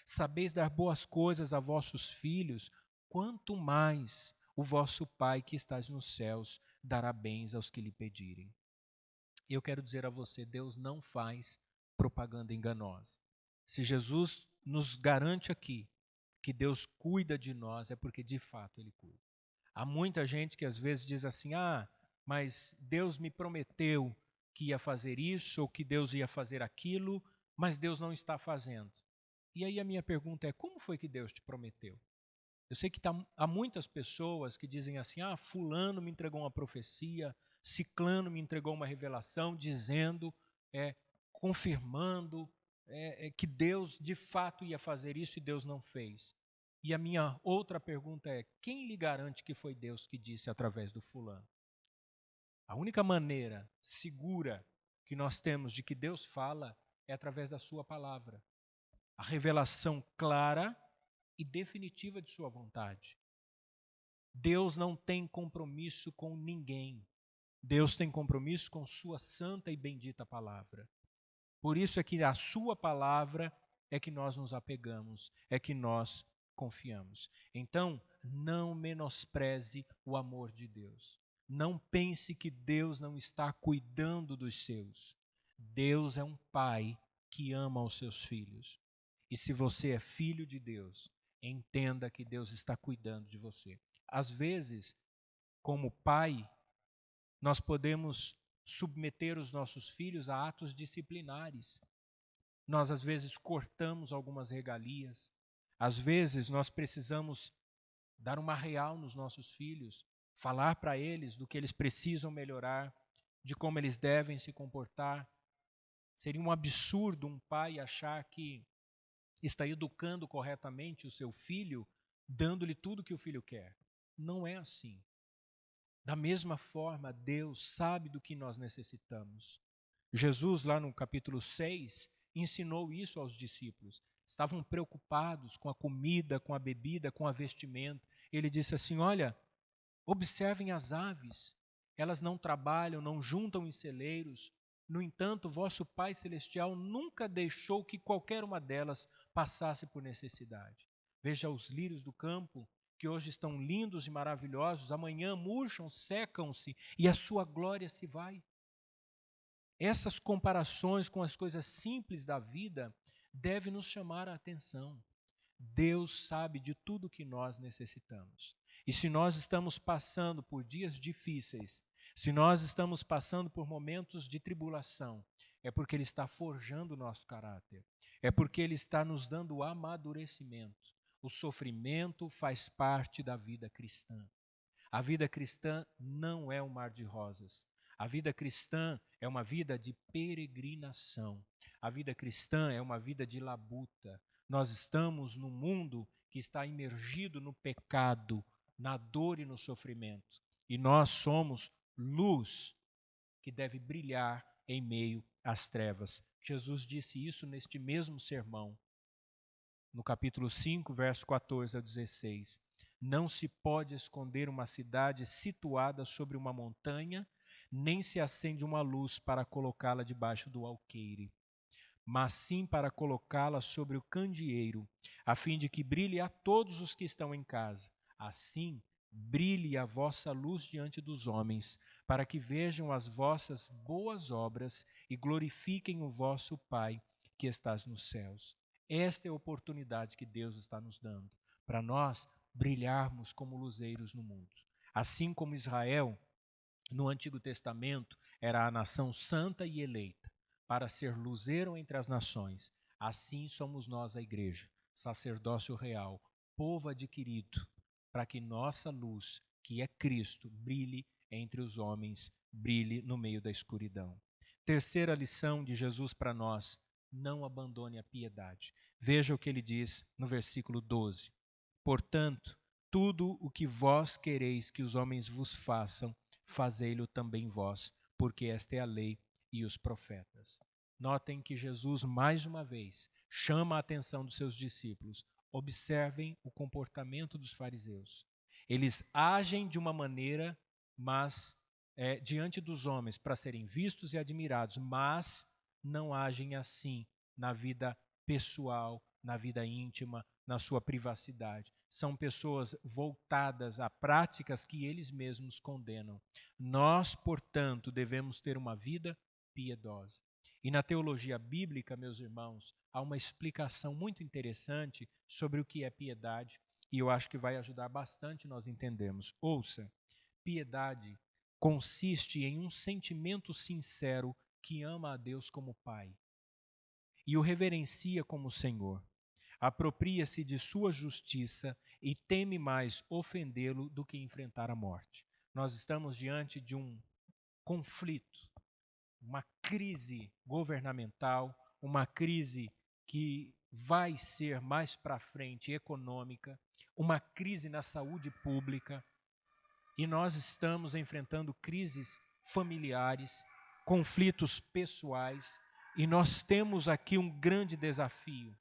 Speaker 2: sabeis dar boas coisas a vossos filhos, quanto mais o vosso Pai que estás nos céus dará bens aos que lhe pedirem. Eu quero dizer a você, Deus não faz propaganda enganosa. Se Jesus nos garante aqui que Deus cuida de nós, é porque de fato Ele cuida. Há muita gente que às vezes diz assim, mas Deus me prometeu que ia fazer isso ou que Deus ia fazer aquilo, mas Deus não está fazendo. E aí a minha pergunta é, como foi que Deus te prometeu? Eu sei que há muitas pessoas que dizem assim, fulano me entregou uma profecia, ciclano me entregou uma revelação, dizendo, confirmando que Deus de fato ia fazer isso e Deus não fez. E a minha outra pergunta é, quem lhe garante que foi Deus que disse através do fulano? A única maneira segura que nós temos de que Deus fala é através da sua palavra. A revelação clara e definitiva de sua vontade. Deus não tem compromisso com ninguém. Deus tem compromisso com sua santa e bendita palavra. Por isso é que a sua palavra é que nós nos apegamos, é que nós confiamos. Então, não menospreze o amor de Deus. Não pense que Deus não está cuidando dos seus. Deus é um pai que ama os seus filhos. E se você é filho de Deus, entenda que Deus está cuidando de você. Às vezes, como pai, nós podemos submeter os nossos filhos a atos disciplinares. Nós, às vezes, cortamos algumas regalias. Às vezes, nós precisamos dar uma real nos nossos filhos, falar para eles do que eles precisam melhorar, de como eles devem se comportar. Seria um absurdo um pai achar que está educando corretamente o seu filho, dando-lhe tudo o que o filho quer. Não é assim. Da mesma forma, Deus sabe do que nós necessitamos. Jesus, lá no capítulo 6, ensinou isso aos discípulos. Estavam preocupados com a comida, com a bebida, com a vestimenta. Ele disse assim, olha, observem as aves. Elas não trabalham, não juntam em celeiros. No entanto, vosso Pai Celestial nunca deixou que qualquer uma delas passasse por necessidade. Veja os lírios do campo, que hoje estão lindos e maravilhosos, amanhã murcham, secam-se e a sua glória se vai. Essas comparações com as coisas simples da vida devem nos chamar a atenção. Deus sabe de tudo que nós necessitamos. E se nós estamos passando por dias difíceis, se nós estamos passando por momentos de tribulação, é porque Ele está forjando o nosso caráter. É porque Ele está nos dando amadurecimento. O sofrimento faz parte da vida cristã. A vida cristã não é um mar de rosas. A vida cristã é uma vida de peregrinação. A vida cristã é uma vida de labuta. Nós estamos num mundo que está imergido no pecado, na dor e no sofrimento. E nós somos luz que deve brilhar em meio às trevas. Jesus disse isso neste mesmo sermão, no capítulo 5, verso 14 a 16. Não se pode esconder uma cidade situada sobre uma montanha, nem se acende uma luz para colocá-la debaixo do alqueire, mas sim para colocá-la sobre o candeeiro, a fim de que brilhe a todos os que estão em casa. Assim, brilhe a vossa luz diante dos homens, para que vejam as vossas boas obras e glorifiquem o vosso Pai que estás nos céus. Esta é a oportunidade que Deus está nos dando, para nós brilharmos como luzeiros no mundo. Assim como Israel, no Antigo Testamento, era a nação santa e eleita, para ser luzeiro entre as nações, assim somos nós, a igreja, sacerdócio real, povo adquirido, para que nossa luz, que é Cristo, brilhe entre os homens, brilhe no meio da escuridão. Terceira lição de Jesus para nós: não abandone a piedade. Veja o que ele diz no versículo 12. Portanto, tudo o que vós quereis que os homens vos façam, fazei-lo também vós, porque esta é a lei e os profetas. Notem que Jesus, mais uma vez, chama a atenção dos seus discípulos. Observem o comportamento dos fariseus. Eles agem de uma maneira, mas diante dos homens, para serem vistos e admirados, mas não agem assim na vida pessoal, na vida íntima, na sua privacidade. São pessoas voltadas a práticas que eles mesmos condenam. Nós, portanto, devemos ter uma vida piedosa. E na teologia bíblica, meus irmãos, há uma explicação muito interessante sobre o que é piedade, e eu acho que vai ajudar bastante nós entendermos. Ouça, piedade consiste em um sentimento sincero que ama a Deus como Pai e o reverencia como Senhor. Apropria-se de sua justiça e teme mais ofendê-lo do que enfrentar a morte. Nós estamos diante de um conflito, uma crise governamental, uma crise que vai ser mais para frente econômica, uma crise na saúde pública, e nós estamos enfrentando crises familiares, conflitos pessoais, e nós temos aqui um grande desafio.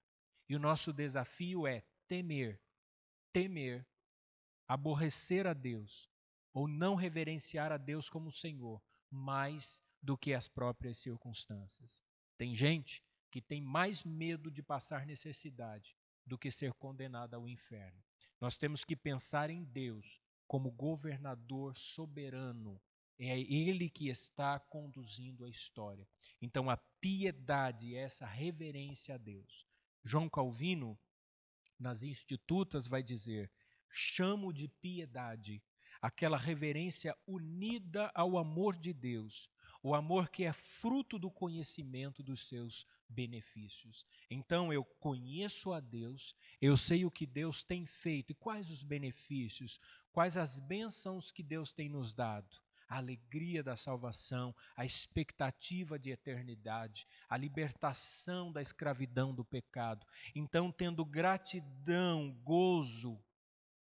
Speaker 2: E o nosso desafio é temer, aborrecer a Deus, ou não reverenciar a Deus como Senhor, mais do que as próprias circunstâncias. Tem gente que tem mais medo de passar necessidade do que ser condenada ao inferno. Nós temos que pensar em Deus como governador soberano. É Ele que está conduzindo a história. Então a piedade é essa reverência a Deus. João Calvino, nas Institutas, vai dizer: chamo de piedade aquela reverência unida ao amor de Deus, o amor que é fruto do conhecimento dos seus benefícios. Então eu conheço a Deus, eu sei o que Deus tem feito e quais os benefícios, quais as bênçãos que Deus tem nos dado. A alegria da salvação, a expectativa de eternidade, a libertação da escravidão do pecado. Então, tendo gratidão, gozo,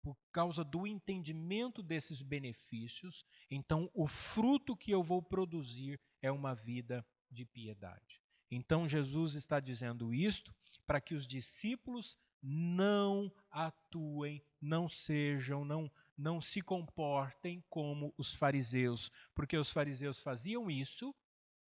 Speaker 2: por causa do entendimento desses benefícios, então o fruto que eu vou produzir é uma vida de piedade. Então, Jesus está dizendo isto para que os discípulos não atuem, não sejam, não se comportem como os fariseus, porque os fariseus faziam isso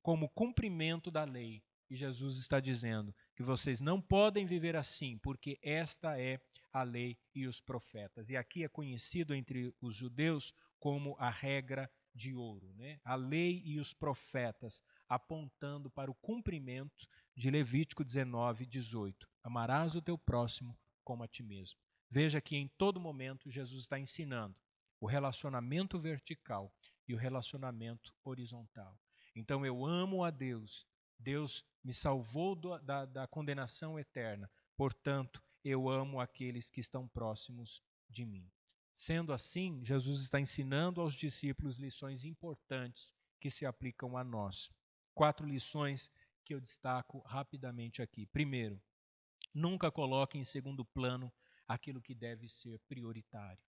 Speaker 2: como cumprimento da lei. E Jesus está dizendo que vocês não podem viver assim, porque esta é a lei e os profetas. E aqui é conhecido entre os judeus como a regra de ouro, né? A lei e os profetas, apontando para o cumprimento de Levítico 19, 18. Amarás o teu próximo como a ti mesmo. Veja que em todo momento Jesus está ensinando o relacionamento vertical e o relacionamento horizontal. Então eu amo a Deus, Deus me salvou da condenação eterna, portanto eu amo aqueles que estão próximos de mim. Sendo assim, Jesus está ensinando aos discípulos lições importantes que se aplicam a nós. 4 lições que eu destaco rapidamente aqui. Primeiro, nunca coloque em segundo plano aquilo que deve ser prioritário.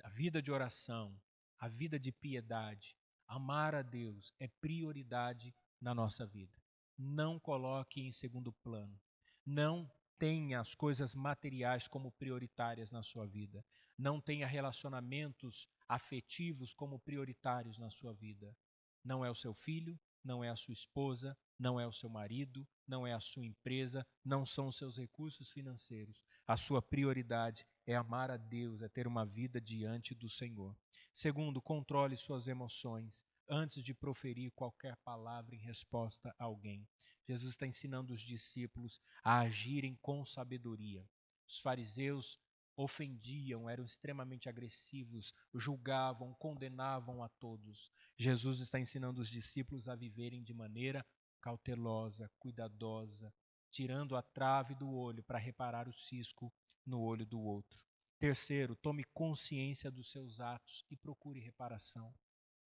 Speaker 2: A vida de oração, a vida de piedade, amar a Deus é prioridade na nossa vida. Não coloque em segundo plano. Não tenha as coisas materiais como prioritárias na sua vida. Não tenha relacionamentos afetivos como prioritários na sua vida. Não é o seu filho, não é a sua esposa, não é o seu marido, não é a sua empresa, não são os seus recursos financeiros. A sua prioridade é amar a Deus, é ter uma vida diante do Senhor. Segundo, controle suas emoções antes de proferir qualquer palavra em resposta a alguém. Jesus está ensinando os discípulos a agirem com sabedoria. Os fariseus ofendiam, eram extremamente agressivos, julgavam, condenavam a todos. Jesus está ensinando os discípulos a viverem de maneira cautelosa, cuidadosa, tirando a trave do olho para reparar o cisco no olho do outro. Terceiro, tome consciência dos seus atos e procure reparação.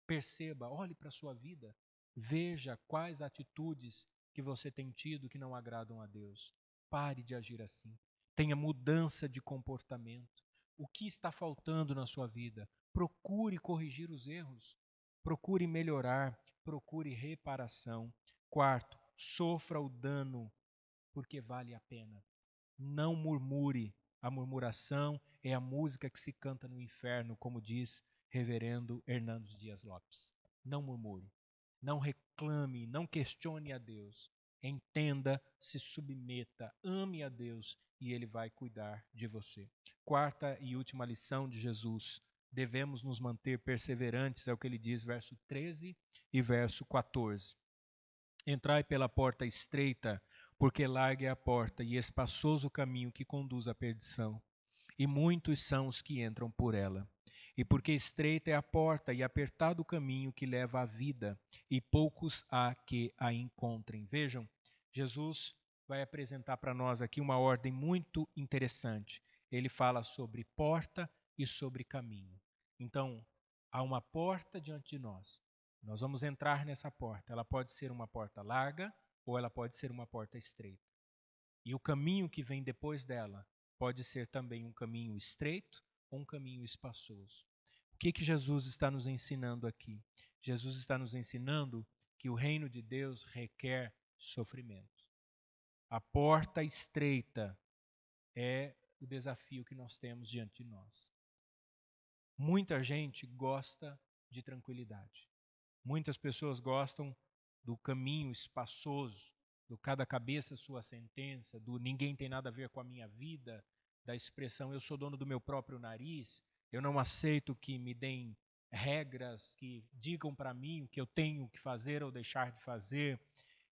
Speaker 2: Perceba, olhe para a sua vida, veja quais atitudes que você tem tido que não agradam a Deus. Pare de agir assim. Tenha mudança de comportamento. O que está faltando na sua vida? Procure corrigir os erros. Procure melhorar. Procure reparação. Quarto, sofra o dano, porque vale a pena. Não murmure. A murmuração é a música que se canta no inferno, como diz Reverendo Hernando Dias Lopes. Não murmure, não reclame, não questione a Deus. Entenda, se submeta, ame a Deus e Ele vai cuidar de você. Quarta e última lição de Jesus. Devemos nos manter perseverantes, é o que ele diz, verso 13 e verso 14. Entrai pela porta estreita, porque larga é a porta e espaçoso o caminho que conduz à perdição, e muitos são os que entram por ela. E porque estreita é a porta e apertado o caminho que leva à vida, e poucos há que a encontrem. Vejam, Jesus vai apresentar para nós aqui uma ordem muito interessante. Ele fala sobre porta e sobre caminho. Então, há uma porta diante de nós. Nós vamos entrar nessa porta. Ela pode ser uma porta larga ou ela pode ser uma porta estreita. E o caminho que vem depois dela pode ser também um caminho estreito ou um caminho espaçoso. O que Jesus está nos ensinando aqui? Jesus está nos ensinando que o reino de Deus requer sofrimento. A porta estreita é o desafio que nós temos diante de nós. Muita gente gosta de tranquilidade. Muitas pessoas gostam do caminho espaçoso, do cada cabeça sua sentença, do ninguém tem nada a ver com a minha vida, da expressão eu sou dono do meu próprio nariz, eu não aceito que me deem regras que digam para mim o que eu tenho que fazer ou deixar de fazer.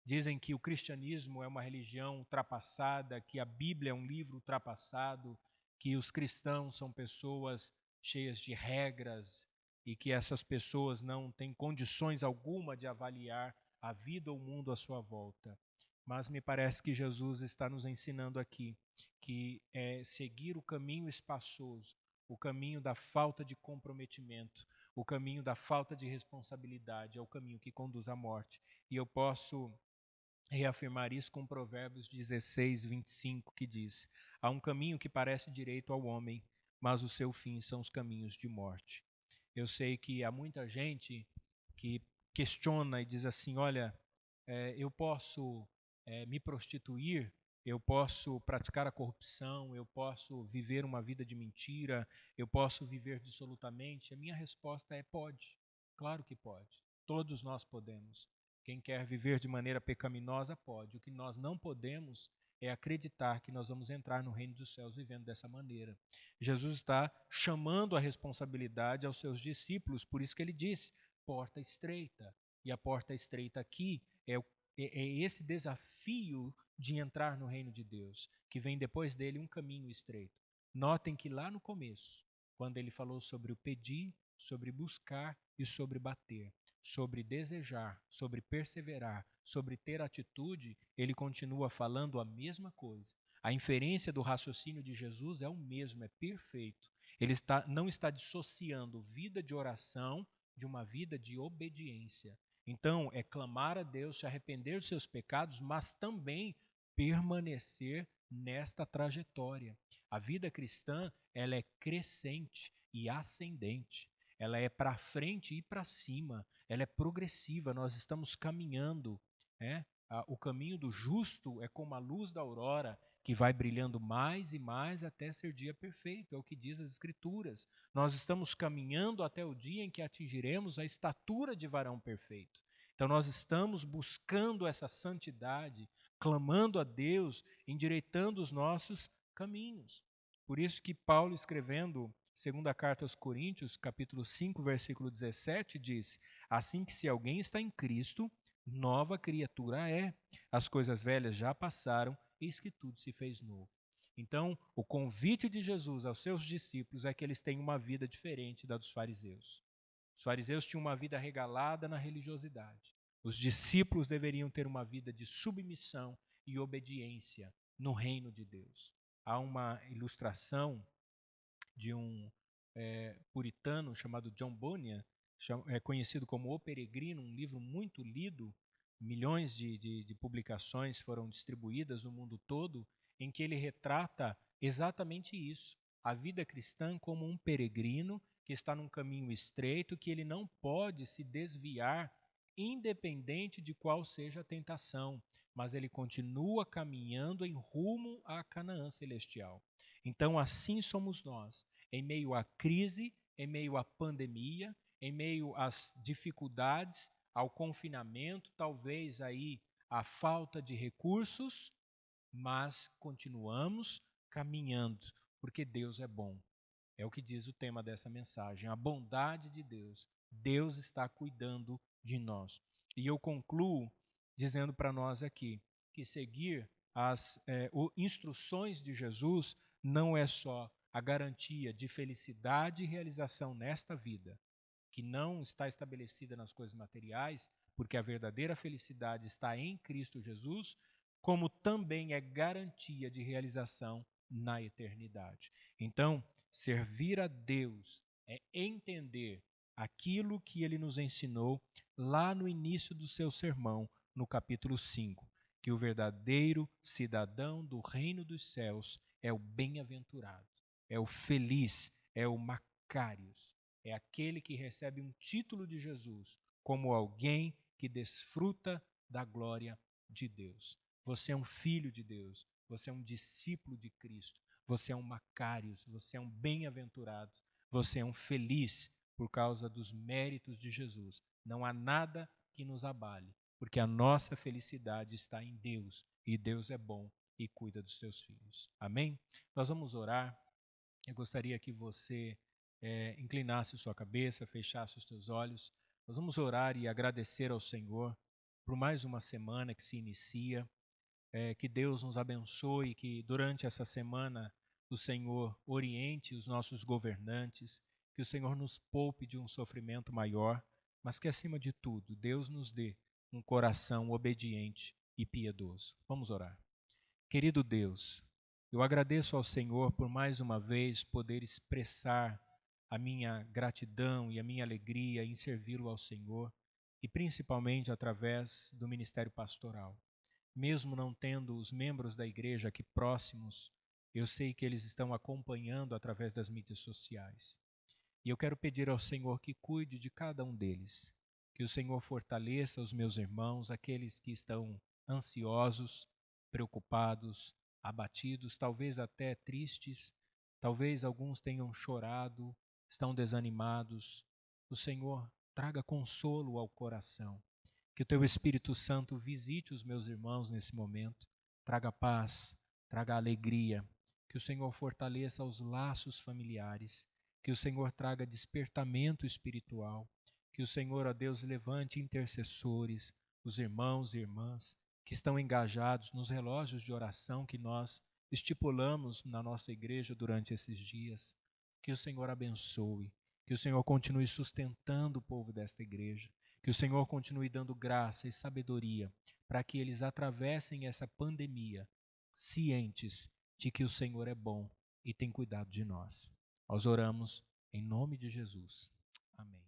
Speaker 2: Dizem que o cristianismo é uma religião ultrapassada, que a Bíblia é um livro ultrapassado, que os cristãos são pessoas cheias de regras e que essas pessoas não têm condições alguma de avaliar a vida ou o mundo à sua volta. Mas me parece que Jesus está nos ensinando aqui que é seguir o caminho espaçoso, o caminho da falta de comprometimento, o caminho da falta de responsabilidade, é o caminho que conduz à morte. E eu posso reafirmar isso com Provérbios 16, 25, que diz: há um caminho que parece direito ao homem, mas o seu fim são os caminhos de morte. Eu sei que há muita gente que questiona e diz assim: olha, eu posso me prostituir, eu posso praticar a corrupção, eu posso viver uma vida de mentira, eu posso viver dissolutamente. A minha resposta é: pode, claro que pode, todos nós podemos. Quem quer viver de maneira pecaminosa pode. O que nós não podemos é acreditar que nós vamos entrar no reino dos céus vivendo dessa maneira. Jesus está chamando a responsabilidade aos seus discípulos, por isso que ele diz, porta estreita. E a porta estreita aqui é esse desafio de entrar no reino de Deus, que vem depois dele um caminho estreito. Notem que lá no começo, quando ele falou sobre o pedir, sobre buscar e sobre bater, sobre desejar, sobre perseverar, sobre ter atitude, ele continua falando a mesma coisa. A inferência do raciocínio de Jesus é o mesmo, é perfeito. Ele não está dissociando vida de oração de uma vida de obediência. Então, é clamar a Deus, se arrepender dos seus pecados, mas também permanecer nesta trajetória. A vida cristã, ela é crescente e ascendente. Ela é para frente e para cima, ela é progressiva, nós estamos caminhando. O caminho do justo é como a luz da aurora, que vai brilhando mais e mais até ser dia perfeito, é o que diz as Escrituras. Nós estamos caminhando até o dia em que atingiremos a estatura de varão perfeito. Então nós estamos buscando essa santidade, clamando a Deus, endireitando os nossos caminhos. Por isso que Paulo, escrevendo segunda carta aos Coríntios, capítulo 5, versículo 17, diz: assim que se alguém está em Cristo, nova criatura é. As coisas velhas já passaram, eis que tudo se fez novo. Então, o convite de Jesus aos seus discípulos é que eles tenham uma vida diferente da dos fariseus. Os fariseus tinham uma vida regalada na religiosidade. Os discípulos deveriam ter uma vida de submissão e obediência no reino de Deus. Há uma ilustração de um puritano chamado John Bunyan, conhecido como O Peregrino, um livro muito lido, milhões de publicações foram distribuídas no mundo todo, em que ele retrata exatamente isso, a vida cristã como um peregrino que está num caminho estreito, que ele não pode se desviar, independente de qual seja a tentação, mas ele continua caminhando em rumo à Canaã celestial. Então, assim somos nós, em meio à crise, em meio à pandemia, em meio às dificuldades, ao confinamento, talvez aí à falta de recursos, mas continuamos caminhando, porque Deus é bom. É o que diz o tema dessa mensagem, a bondade de Deus. Deus está cuidando de nós. E eu concluo dizendo para nós aqui que seguir as instruções de Jesus não é só a garantia de felicidade e realização nesta vida, que não está estabelecida nas coisas materiais, porque a verdadeira felicidade está em Cristo Jesus, como também é garantia de realização na eternidade. Então, servir a Deus é entender aquilo que ele nos ensinou lá no início do seu sermão, no capítulo 5, que o verdadeiro cidadão do reino dos céus é o bem-aventurado, é o feliz, é o Macários, é aquele que recebe um título de Jesus como alguém que desfruta da glória de Deus. Você é um filho de Deus, você é um discípulo de Cristo, você é um Macários, você é um bem-aventurado, você é um feliz por causa dos méritos de Jesus. Não há nada que nos abale, porque a nossa felicidade está em Deus, e Deus é bom e cuida dos teus filhos. Amém? Nós vamos orar. Eu gostaria que você inclinasse sua cabeça, fechasse os teus olhos. Nós vamos orar e agradecer ao Senhor por mais uma semana que se inicia. Que Deus nos abençoe, que durante essa semana o Senhor oriente os nossos governantes, que o Senhor nos poupe de um sofrimento maior, mas que acima de tudo Deus nos dê um coração obediente e piedoso. Vamos orar. Querido Deus, eu agradeço ao Senhor por mais uma vez poder expressar a minha gratidão e a minha alegria em servi-lo ao Senhor, e principalmente através do ministério pastoral. Mesmo não tendo os membros da igreja aqui próximos, eu sei que eles estão acompanhando através das mídias sociais. E eu quero pedir ao Senhor que cuide de cada um deles, que o Senhor fortaleça os meus irmãos, aqueles que estão ansiosos, preocupados, abatidos, talvez até tristes, talvez alguns tenham chorado, estão desanimados. O Senhor traga consolo ao coração. Que o teu Espírito Santo visite os meus irmãos nesse momento, traga paz, traga alegria, que o Senhor fortaleça os laços familiares, que o Senhor traga despertamento espiritual, que o Senhor, ó Deus, levante intercessores, os irmãos e irmãs que estão engajados nos relógios de oração que nós estipulamos na nossa igreja durante esses dias. Que o Senhor abençoe, que o Senhor continue sustentando o povo desta igreja, que o Senhor continue dando graça e sabedoria para que eles atravessem essa pandemia cientes de que o Senhor é bom e tem cuidado de nós. Nós oramos em nome de Jesus. Amém.